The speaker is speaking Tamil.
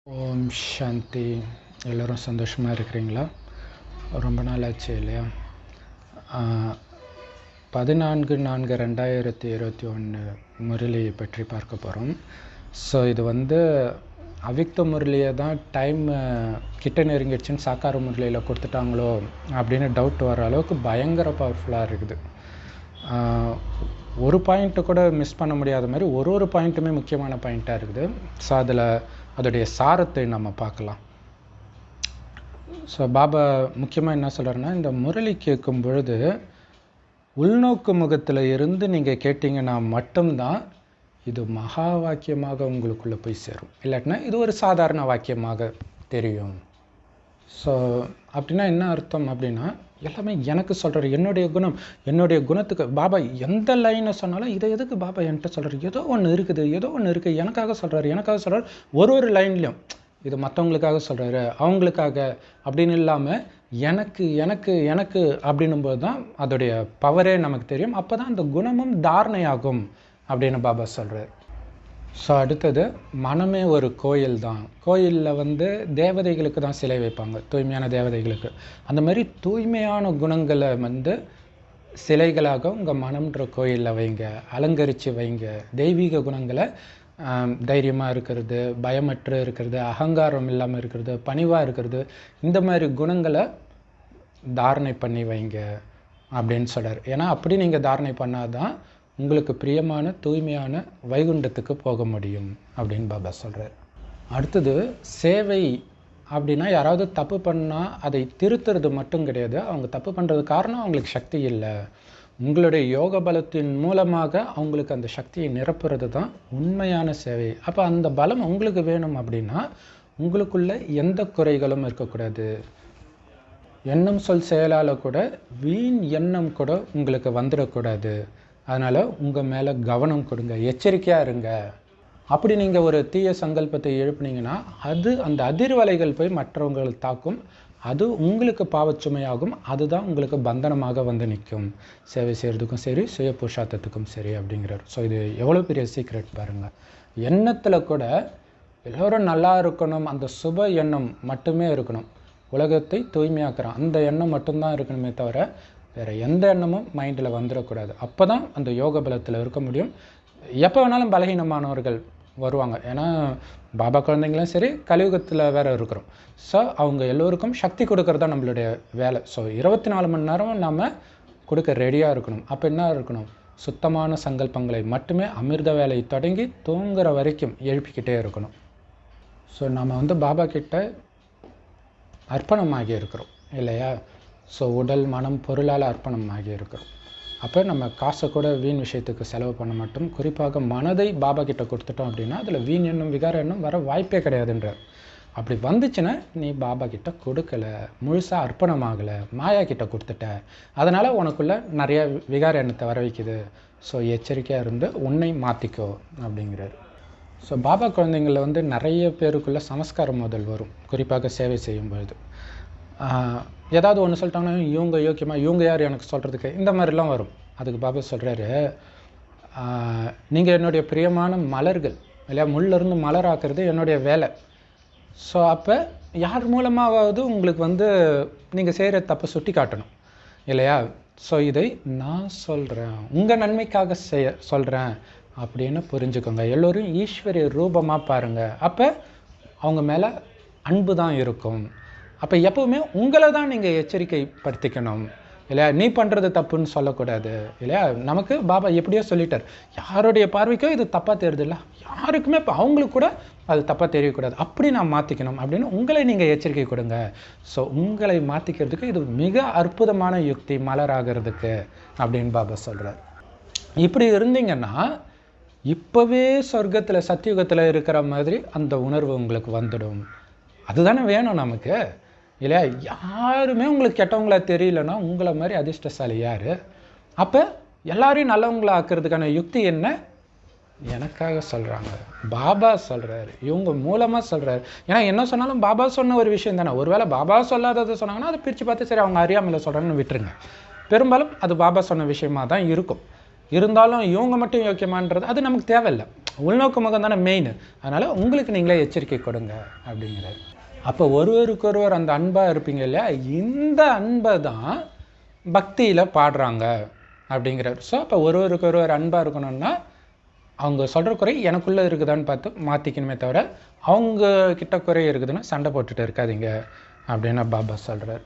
ஓம் சாந்தி. எல்லோரும் சந்தோஷமாக இருக்கிறீங்களா? ரொம்ப நாள் ஆச்சு இல்லையா? 14/4/2021 முரளியை பற்றி பார்க்க போகிறோம். ஸோ இது அவ்யக்த முரளியை தான் டைம் கிட்ட நெருங்கிடுச்சுன்னு சாக்கார முரளியில் கொடுத்துட்டாங்களோ அப்படின்னு டவுட் வர அளவுக்கு பயங்கர பவர்ஃபுல்லாக இருக்குது. ஒரு பாயிண்ட்டு கூட மிஸ் பண்ண முடியாத மாதிரி ஒரு பாயிண்ட்டுமே முக்கியமான பாயிண்ட்டாக இருக்குது. ஸோ அதோடைய சாரத்தை நம்ம பார்க்கலாம். ஸோ பாபா முக்கியமாக என்ன சொல்கிறாருன்னா, இந்த முரளி கேட்கும் பொழுது உள்நோக்கு முகத்தில் இருந்து நீங்கள் கேட்டிங்கன்னா மட்டும்தான் இது மகா வாக்கியமாக உங்களுக்குள்ளே போய் சேரும். இல்லாட்டினா இது ஒரு சாதாரண வாக்கியமாக தெரியும். ஸோ அப்படின்னா என்ன அர்த்தம் அப்படின்னா, எல்லாமே எனக்கு சொல்கிறார், என்னுடைய குணத்துக்கு. பாபா எந்த லைனை சொன்னாலும் இதை எதுக்கு பாபா என்கிட்ட சொல்கிறார், ஏதோ ஒன்று இருக்குது எனக்காக சொல்கிறார். ஒரு லைன்லையும் இது மற்றவங்களுக்காக சொல்கிறாரு, அவங்களுக்காக அப்படின்னு இல்லாமல் எனக்கு எனக்கு எனக்கு அப்படின்னும்போது தான் அதோடைய பவரே நமக்கு தெரியும். அப்போ தான் அந்த குணமும் தாரணையாகும் அப்படின்னு பாபா சொல்கிறார். ஸோ அடுத்தது, மனமே ஒரு கோயில் தான். கோயிலில் தேவதைகளுக்கு தான் சிலை வைப்பாங்க, தூய்மையான தேவதைகளுக்கு. அந்த மாதிரி தூய்மையான குணங்களை சிலைகளாக உங்கள் மனம்ன்ற கோயிலில் வைங்க, அலங்கரித்து வைங்க. தெய்வீக குணங்களை, தைரியமாக இருக்கிறது, பயமற்று இருக்கிறது, அகங்காரம் இல்லாமல் இருக்கிறது, பணிவாக இருக்கிறது, இந்த மாதிரி குணங்களை தாரணை பண்ணி வைங்க அப்படின்னு சொல்கிறார். ஏன்னா அப்படி நீங்கள் தாரணை பண்ணாதான் உங்களுக்கு பிரியமான தூய்மையான வைகுண்டத்துக்கு போக முடியும் அப்படின்னு பாபா சொல்கிறார். அடுத்தது, சேவை அப்படின்னா யாராவது தப்பு பண்ணால் அதை திருத்துறது மட்டும் கிடையாது. அவங்க தப்பு பண்ணுறது காரணம் அவங்களுக்கு சக்தி இல்லை. உங்களுடைய யோக பலத்தின் மூலமாக அவங்களுக்கு அந்த சக்தியை நிரப்புறது தான் உண்மையான சேவை. அப்போ அந்த பலம் உங்களுக்கு வேணும் அப்படின்னா உங்களுக்குள்ள எந்த குறைகளும் இருக்கக்கூடாது. எண்ணம் சொல் செயலால் கூட வீண் எண்ணம் கூட உங்களுக்கு வந்துடக்கூடாது. அதனால் உங்கள் மேலே கவனம் கொடுங்க, எச்சரிக்கையாக இருங்க. அப்படி நீங்கள் ஒரு தீய சங்கல்பத்தை எழுப்புனீங்கன்னா அந்த அதிர்வலைகள் போய் மற்றவங்களை தாக்கும். அது உங்களுக்கு பாவச்சுமையாகும். அதுதான் உங்களுக்கு பந்தனமாக நிற்கும். சேவை செய்கிறதுக்கும் சரி, சுய புருஷார்த்தத்துக்கும் சரி அப்படிங்கிறார். ஸோ இது எவ்வளோ பெரிய சீக்ரெட் பாருங்கள். எண்ணத்தில் கூட எல்லோரும் நல்லா இருக்கணும், அந்த சுப எண்ணம் மட்டுமே இருக்கணும். உலகத்தை தூய்மையாக்குறான் அந்த எண்ணம் மட்டும்தான் இருக்கணுமே தவிர வேறு எந்த எண்ணமும் மைண்டில் வந்துடக்கூடாது. அப்போ தான் அந்த யோக பலத்தில் இருக்க முடியும். எப்போ வேணாலும் பலகீனமானவர்கள் வருவாங்க. ஏன்னா பாபா குழந்தைங்களும் சரி, கலியுகத்தில் வேறு இருக்கிறோம். ஸோ அவங்க எல்லோருக்கும் சக்தி கொடுக்கறது தான் நம்மளுடைய வேலை. ஸோ 24 மணி நேரமும் நாம் கொடுக்க ரெடியாக இருக்கணும். அப்போ என்ன இருக்கணும், சுத்தமான சங்கல்பங்களை மட்டுமே அமிர்த வேலையை தொடங்கி தூங்குற வரைக்கும் எழுப்பிக்கிட்டே இருக்கணும். ஸோ நம்ம பாபா கிட்ட அர்ப்பணமாகி இருக்கிறோம் இல்லையா? ஸோ உடல், மனம், பொருளால் அர்ப்பணமாகி இருக்கிறோம். அப்போ நம்ம காசை கூட வீண் விஷயத்துக்கு செலவு பண்ண மாட்டோம். குறிப்பாக மனதை பாபா கிட்ட கொடுத்துட்டோம் அப்படின்னா அதில் வீண் எண்ணம், விகார எண்ணம் வர வாய்ப்பே கிடையாதுன்றார். அப்படி வந்துச்சுன்னா நீ பாபா கிட்ட கொடுக்கலை, முழுசாக அர்ப்பணமாகலை, மாயா கிட்ட கொடுத்துட்ட, அதனால் உனக்குள்ள நிறைய விகார எண்ணத்தை வர வைக்குது. ஸோ எச்சரிக்கையாக இருந்து உன்னை மாற்றிக்கோ அப்படிங்கிறார். ஸோ பாபா குழந்தைங்களில் நிறைய பேருக்குள்ளே சமஸ்காரம் முதல் வரும். குறிப்பாக சேவை செய்யும்பொழுது ஏதாவது ஒன்று சொல்லிட்டாங்கன்னா இவங்க யோக்கியமாக, இவங்க யார் எனக்கு சொல்கிறதுக்கு, இந்த மாதிரிலாம் வரும். அதுக்கு பாபா சொல்கிறாரு, நீங்கள் என்னுடைய பிரியமான மலர்கள் இல்லையா, முள்ளிருந்து மலராக்குறது என்னுடைய வேலை. ஸோ அப்போ யார் மூலமாவது உங்களுக்கு நீங்கள் செய்கிற தப்பை சுட்டி காட்டணும் இல்லையா? ஸோ இதை நான் சொல்கிறேன், உங்கள் நன்மைக்காக சொல்கிறேன் அப்படின்னு புரிஞ்சுக்கோங்க. எல்லோரும் ஈஸ்வரிய ரூபமாக பாருங்கள். அப்போ அவங்க மேலே அன்பு தான் இருக்கும். அப்போ எப்போவுமே உங்களை தான் நீங்கள் எச்சரிக்கைப்படுத்திக்கணும் இல்லையா? நீ பண்ணுறது தப்புன்னு சொல்லக்கூடாது இல்லையா? நமக்கு பாபா எப்படியோ சொல்லிட்டார், யாருடைய பார்வைக்கோ இது தப்பாக தெரியுது இல்லை, யாருக்குமே இப்போ அவங்களுக்கு கூட அது தப்பாக தெரியக்கூடாது, அப்படி நான் மாற்றிக்கணும் அப்படின்னு உங்களை நீங்கள் எச்சரிக்கை கொடுங்க. ஸோ உங்களை மாற்றிக்கிறதுக்கு இது மிக அற்புதமான யுக்தி, மலராகிறதுக்கு அப்படின்னு பாபா சொல்கிறார். இப்படி இருந்தீங்கன்னா இப்போவே சொர்க்கத்தில், சத்தியுகத்தில் இருக்கிற மாதிரி அந்த உணர்வு உங்களுக்கு வந்துடும். அதுதானே வேணும் நமக்கு இல்லையா? யாருமே உங்களுக்கு கெட்டவங்களா தெரியலன்னா உங்களை மாதிரி அதிர்ஷ்டசாலி யார்? அப்போ எல்லாரையும் நல்லவங்களா ஆக்கிறதுக்கான யுக்தி என்ன? எனக்காக சொல்கிறாங்க, பாபா சொல்கிறாரு, இவங்க மூலமாக சொல்கிறாரு. ஏன்னா என்ன சொன்னாலும் பாபா சொன்ன ஒரு விஷயம் தானே. ஒருவேளை பாபா சொல்லாததை சொன்னாங்கன்னா அதை பிரித்து பார்த்து சரி அவங்க அறியாமல் சொல்கிறாங்கன்னு விட்டுருங்க. பெரும்பாலும் அது பாபா சொன்ன விஷயமாக தான் இருக்கும் இருந்தாலும் இவங்க மட்டும் யோக்கியமான்றது அது நமக்கு தேவையில்லை. உள்நோக்கு முகம் தானே மெயின். அதனால் உங்களுக்கு நீங்களே எச்சரிக்கை கொடுங்க அப்படிங்கிறாரு. அப்போ ஒருவருக்கொருவர் அந்த அன்பாக இருப்பீங்க இல்லையா, இந்த அன்பை தான் பக்தியில் பாடுறாங்க அப்படிங்கிறார். ஸோ அப்போ ஒருவருக்கொருவர் அன்பாக இருக்கணும்னா அவங்க சொல்கிற குறை எனக்குள்ளே இருக்குதான்னு பார்த்து மாற்றிக்கணுமே தவிர அவங்க கிட்ட குறை இருக்குதுன்னா சண்டை போட்டுட்டு இருக்காதீங்க அப்படின்னு பாபா சொல்கிறார்.